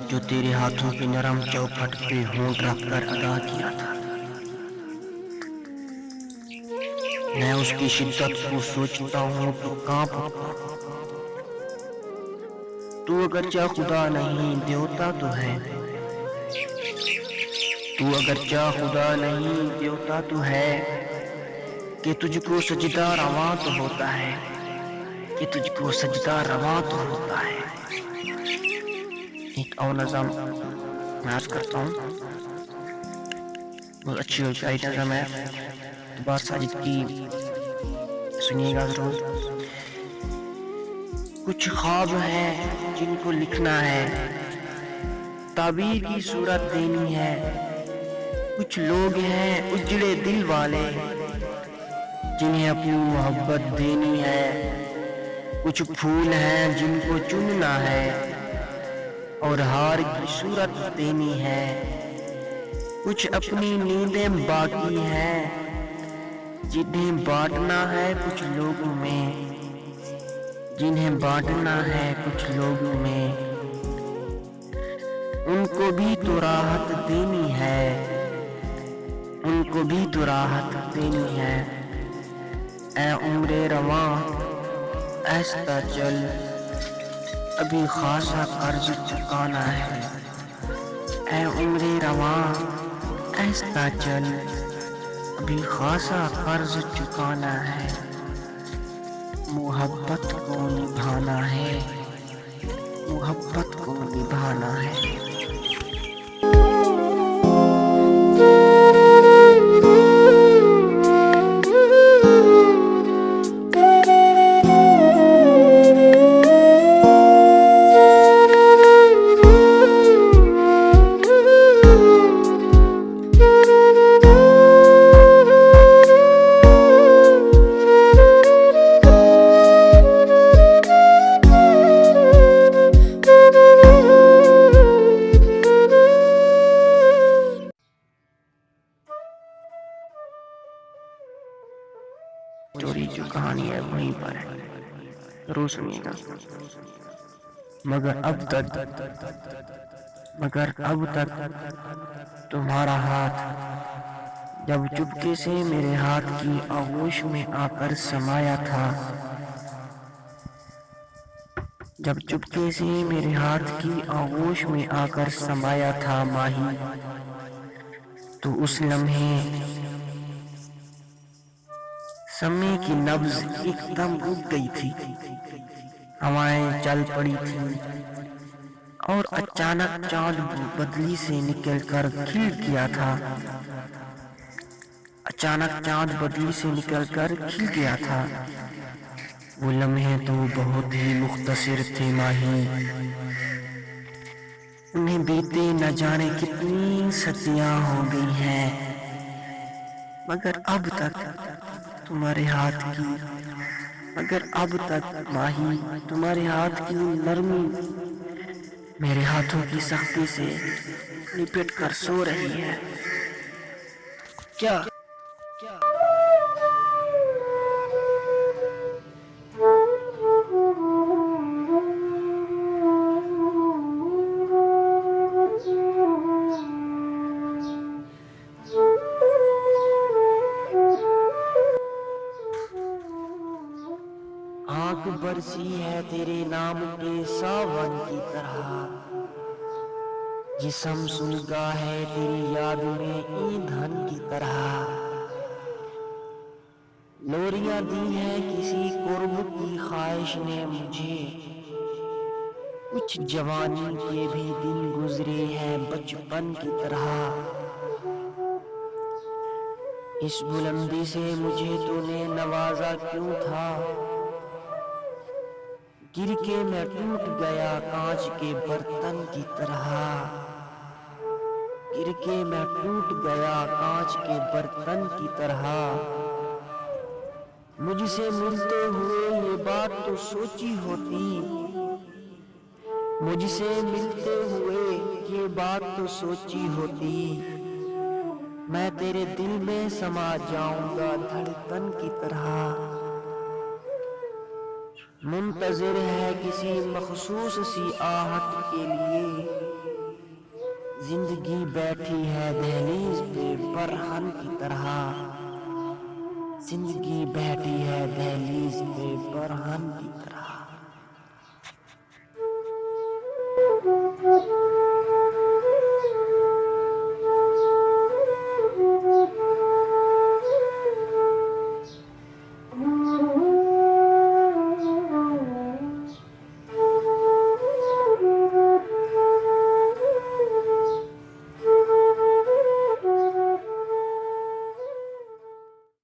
जो तेरे हाथों की नरम चौखट पे होंठ रखकर अदा किया था। मैं उसकी शिद्दत को सोचता हूँ तो कांप उठता हूँ। तू अगरचा खुदा नहीं देवता तो है, तू अगरचा खुदा नहीं देवता तो है, कि तुझको सजदा रवा तो होता है, कि तुझको सजदा रवा तो होता है। एक और नज़म मैं अर्ज करता हूँ, बहुत अच्छी और प्यारी नज़म है, तो बात साजिद की सुनिएगा जरूर। कुछ ख्वाब हैं जिनको लिखना है, ताबीर की सूरत देनी है। कुछ लोग हैं उजड़े दिल वाले, जिन्हें अपनी मोहब्बत देनी है। कुछ फूल हैं जिनको चुनना है और हार की सूरत देनी है। कुछ अपनी नींदें बाकी हैं, जिन्हें बांटना है कुछ लोगों में, जिन्हें बांटना है कुछ लोगों में। उनको भी तो राहत देनी है, उनको भी तो राहत देनी है। ऐ उम्रे रवां ऐसा चल, अभी खासा कर्ज चुकाना है। ऐ उम्रे रवां ऐसा चल, अभी खासा कर्ज चुकाना है। मोहब्बत को निभाना है, मोहब्बत को निभाना है। स्टोरी जो कहानी है वहीं पर है, जरूर सुनिएगा। मगर अब तक तुम्हारा हाथ जब चुपके से मेरे हाथ की आगोश में आकर समाया था, जब चुपके से मेरे हाथ की आगोश में आकर समाया था माही, तो उस लम्हे समय की नब्ज एकदम रुक गई थी। हवाएं चल पड़ी थी और अचानक चांद बदली से निकलकर खिल गया था। अचानक चांद बदली से निकलकर खिल गया था। वो लम्हे तो बहुत ही मुख्तसर थे माही, उन्हें बीते न जाने कितनी सदियां हो गई हैं। मगर अब तक तुम्हारे हाथ की, मगर अब तक माही तुम्हारे हाथ की नरमी मेरे हाथों की सख्ती से लिपट कर सो रही है। क्या आंख बरसी है तेरे नाम के सावन की तरह, जिस्म सुलगा है तेरी याद में ईंधन की तरह। लोरियां दी है किसी कुर्ब की ख्वाहिश ने मुझे, कुछ जवानी के भी दिन गुजरे हैं बचपन की तरह। इस बुलंदी से मुझे तूने नवाजा क्यों था, गिर के मैं टूट गया कांच के बर्तन की तरह। गिर के मैं टूट गया कांच के बर्तन की तरह। मुझसे मिलते हुए ये बात तो सोची होती, मुझसे मिलते हुए ये बात तो सोची होती। मैं तेरे दिल में समा जाऊंगा धड़कन की तरह। मुंतज़िर है किसी मखसूस सी आहट के लिए, जिंदगी बैठी है दहलीज पे बरहन की तरह। जिंदगी बैठी है दहलीज पे बरहन की तरह।